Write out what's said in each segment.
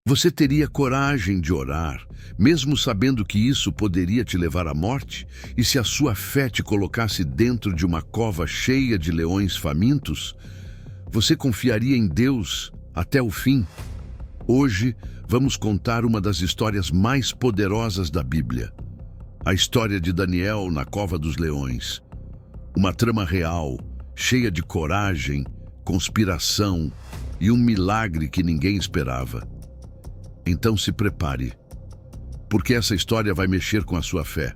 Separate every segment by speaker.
Speaker 1: Você teria coragem de orar, mesmo sabendo que isso poderia te levar à morte? E se a sua fé te colocasse dentro de uma cova cheia de leões famintos? Você confiaria em Deus até o fim? Hoje, vamos contar uma das histórias mais poderosas da Bíblia. A história de Daniel na cova dos leões. Uma trama real, cheia de coragem, conspiração e um milagre que ninguém esperava. Então se prepare, porque essa história vai mexer com a sua fé.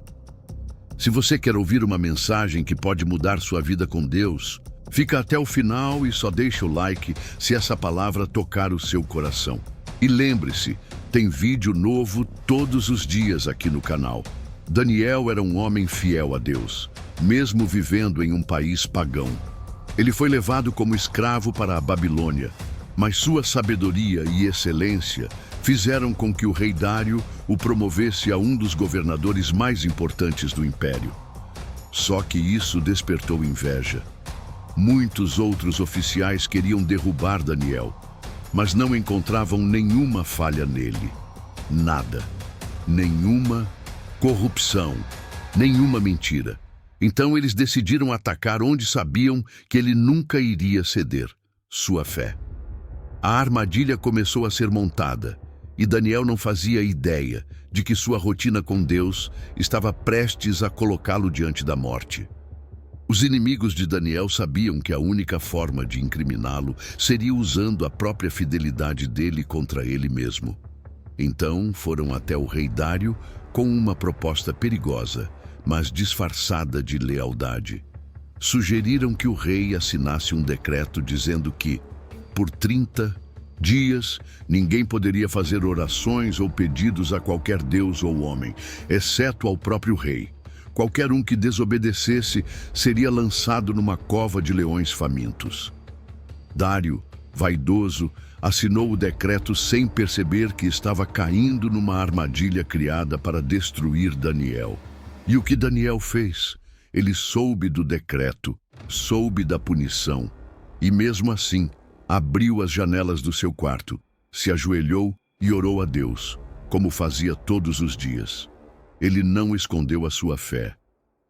Speaker 1: Se você quer ouvir uma mensagem que pode mudar sua vida com Deus, fica até o final e só deixa o like se essa palavra tocar o seu coração. E lembre-se, tem vídeo novo todos os dias aqui no canal. Daniel era um homem fiel a Deus, mesmo vivendo em um país pagão. Ele foi levado como escravo para a Babilônia, mas sua sabedoria e excelência fizeram com que o rei Dário o promovesse a um dos governadores mais importantes do império. Só que isso despertou inveja. Muitos outros oficiais queriam derrubar Daniel, mas não encontravam nenhuma falha nele. Nada. Nenhuma corrupção. Nenhuma mentira. Então eles decidiram atacar onde sabiam que ele nunca iria ceder: sua fé. A armadilha começou a ser montada, e Daniel não fazia ideia de que sua rotina com Deus estava prestes a colocá-lo diante da morte. Os inimigos de Daniel sabiam que a única forma de incriminá-lo seria usando a própria fidelidade dele contra ele mesmo. Então foram até o rei Dário com uma proposta perigosa, mas disfarçada de lealdade. Sugeriram que o rei assinasse um decreto dizendo que, por 30 dias, ninguém poderia fazer orações ou pedidos a qualquer deus ou homem, exceto ao próprio rei. Qualquer um que desobedecesse seria lançado numa cova de leões famintos. Dário, vaidoso, assinou o decreto sem perceber que estava caindo numa armadilha criada para destruir Daniel. E o que Daniel fez? Ele soube do decreto, soube da punição, e mesmo assim, abriu as janelas do seu quarto, se ajoelhou e orou a Deus, como fazia todos os dias. Ele não escondeu a sua fé.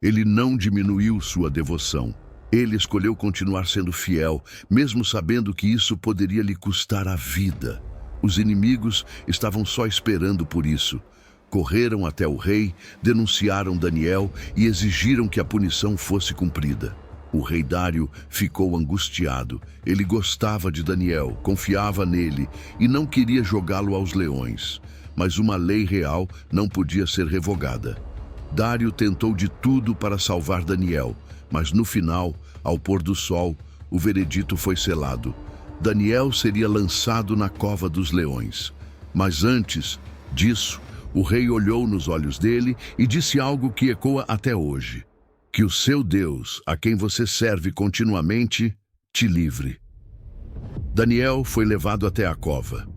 Speaker 1: Ele não diminuiu sua devoção. Ele escolheu continuar sendo fiel, mesmo sabendo que isso poderia lhe custar a vida. Os inimigos estavam só esperando por isso. Correram até o rei, denunciaram Daniel e exigiram que a punição fosse cumprida. O rei Dário ficou angustiado. Ele gostava de Daniel, confiava nele e não queria jogá-lo aos leões. Mas uma lei real não podia ser revogada. Dário tentou de tudo para salvar Daniel, mas no final, ao pôr do sol, o veredito foi selado. Daniel seria lançado na cova dos leões. Mas antes disso, o rei olhou nos olhos dele e disse algo que ecoa até hoje: que o seu Deus, a quem você serve continuamente, te livre. Daniel foi levado até a cova.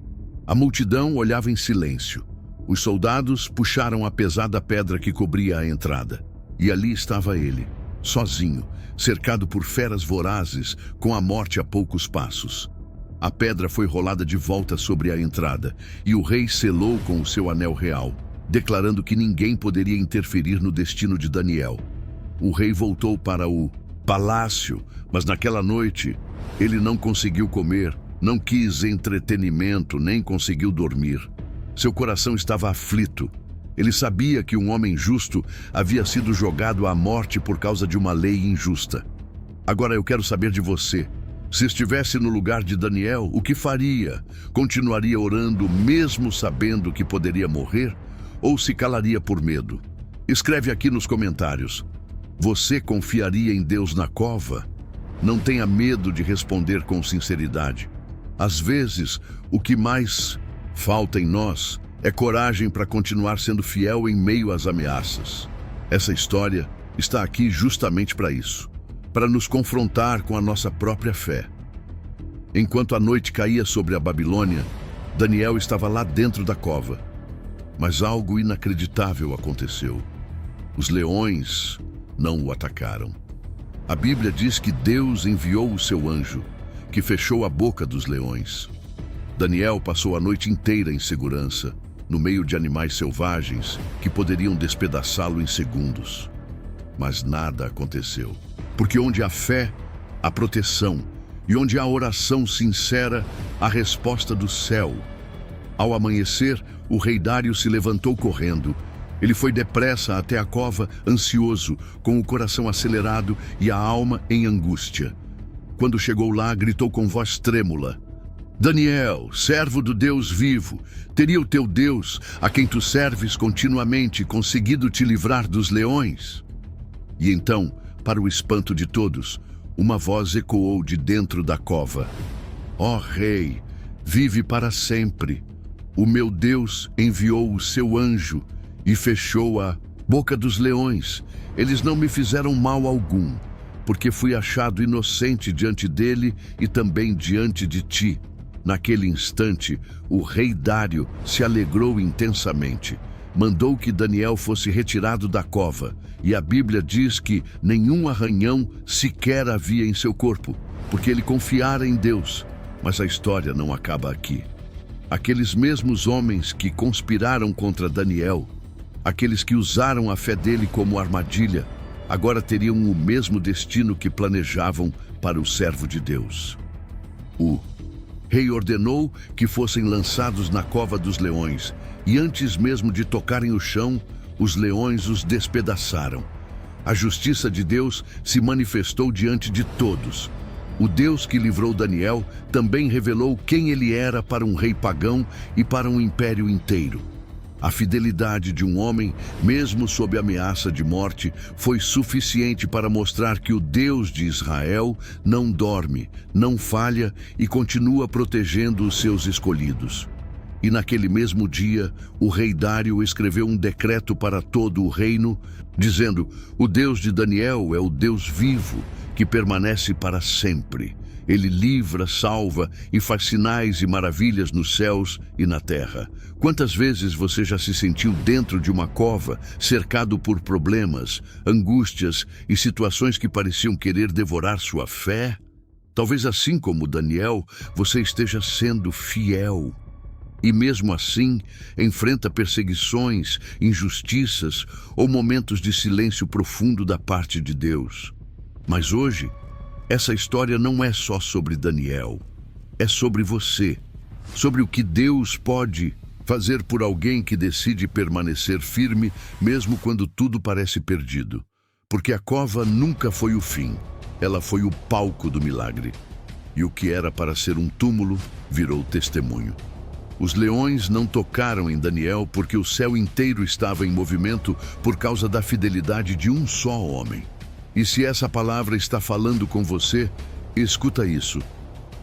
Speaker 1: A multidão olhava em silêncio. Os soldados puxaram a pesada pedra que cobria a entrada. E ali estava ele, sozinho, cercado por feras vorazes, com a morte a poucos passos. A pedra foi rolada de volta sobre a entrada, e o rei selou com o seu anel real, declarando que ninguém poderia interferir no destino de Daniel. O rei voltou para o palácio, mas naquela noite ele não conseguiu comer, não quis entretenimento, nem conseguiu dormir. Seu coração estava aflito. Ele sabia que um homem justo havia sido jogado à morte por causa de uma lei injusta. Agora eu quero saber de você. Se estivesse no lugar de Daniel, o que faria? Continuaria orando mesmo sabendo que poderia morrer? Ou se calaria por medo? Escreve aqui nos comentários. Você confiaria em Deus na cova? Não tenha medo de responder com sinceridade. Às vezes, o que mais falta em nós é coragem para continuar sendo fiel em meio às ameaças. Essa história está aqui justamente para isso, para nos confrontar com a nossa própria fé. Enquanto a noite caía sobre a Babilônia, Daniel estava lá dentro da cova. Mas algo inacreditável aconteceu. Os leões não o atacaram. A Bíblia diz que Deus enviou o seu anjo, que fechou a boca dos leões. Daniel passou a noite inteira em segurança, no meio de animais selvagens que poderiam despedaçá-lo em segundos. Mas nada aconteceu, porque onde há fé, há proteção, e onde há oração sincera, há resposta do céu. Ao amanhecer, o rei Dário se levantou correndo. Ele foi depressa até a cova, ansioso, com o coração acelerado e a alma em angústia. Quando chegou lá, gritou com voz trêmula: Daniel, servo do Deus vivo, teria o teu Deus, a quem tu serves continuamente, conseguido te livrar dos leões? E então, para o espanto de todos, uma voz ecoou de dentro da cova: Ó rei, vive para sempre. O meu Deus enviou o seu anjo e fechou a boca dos leões. Eles não me fizeram mal algum, porque fui achado inocente diante dele e também diante de ti. Naquele instante, o rei Dário se alegrou intensamente. Mandou que Daniel fosse retirado da cova, e a Bíblia diz que nenhum arranhão sequer havia em seu corpo, porque ele confiara em Deus. Mas a história não acaba aqui. Aqueles mesmos homens que conspiraram contra Daniel, aqueles que usaram a fé dele como armadilha, agora teriam o mesmo destino que planejavam para o servo de Deus. O rei ordenou que fossem lançados na cova dos leões, e antes mesmo de tocarem o chão, os leões os despedaçaram. A justiça de Deus se manifestou diante de todos. O Deus que livrou Daniel também revelou quem ele era para um rei pagão e para um império inteiro. A fidelidade de um homem, mesmo sob ameaça de morte, foi suficiente para mostrar que o Deus de Israel não dorme, não falha e continua protegendo os seus escolhidos. E naquele mesmo dia, o rei Dário escreveu um decreto para todo o reino, dizendo: o Deus de Daniel é o Deus vivo, que permanece para sempre. Ele livra, salva e faz sinais e maravilhas nos céus e na terra. Quantas vezes você já se sentiu dentro de uma cova, cercado por problemas, angústias e situações que pareciam querer devorar sua fé? Talvez assim como Daniel, você esteja sendo fiel. E mesmo assim, enfrenta perseguições, injustiças ou momentos de silêncio profundo da parte de Deus. Mas hoje, essa história não é só sobre Daniel. É sobre você, sobre o que Deus pode fazer por alguém que decide permanecer firme, mesmo quando tudo parece perdido. Porque a cova nunca foi o fim, ela foi o palco do milagre. E o que era para ser um túmulo virou testemunho. Os leões não tocaram em Daniel porque o céu inteiro estava em movimento por causa da fidelidade de um só homem. E se essa palavra está falando com você, escuta isso.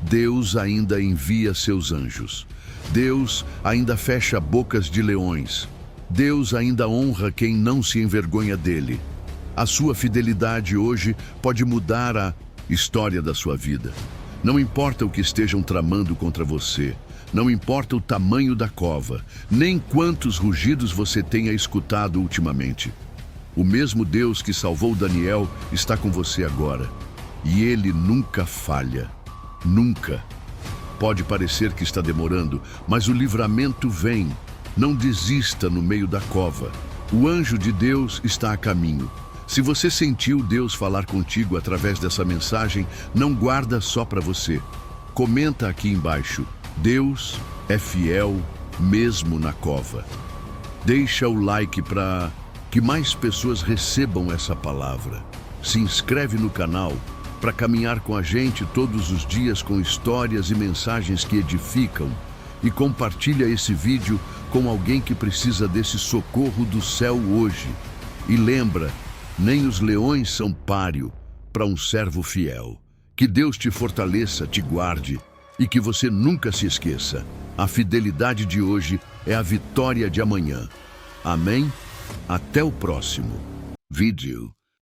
Speaker 1: Deus ainda envia seus anjos. Deus ainda fecha bocas de leões. Deus ainda honra quem não se envergonha dele. A sua fidelidade hoje pode mudar a história da sua vida. Não importa o que estejam tramando contra você. Não importa o tamanho da cova, nem quantos rugidos você tenha escutado ultimamente. O mesmo Deus que salvou Daniel está com você agora. E ele nunca falha. Nunca. Pode parecer que está demorando, mas o livramento vem. Não desista no meio da cova. O anjo de Deus está a caminho. Se você sentiu Deus falar contigo através dessa mensagem, não guarda só para você. Comenta aqui embaixo: Deus é fiel mesmo na cova. Deixa o like para que mais pessoas recebam essa palavra. Se inscreve no canal para caminhar com a gente todos os dias com histórias e mensagens que edificam. E compartilha esse vídeo com alguém que precisa desse socorro do céu hoje. E lembra, nem os leões são páreo para um servo fiel. Que Deus te fortaleça, te guarde e que você nunca se esqueça. A fidelidade de hoje é a vitória de amanhã. Amém? Até o próximo vídeo.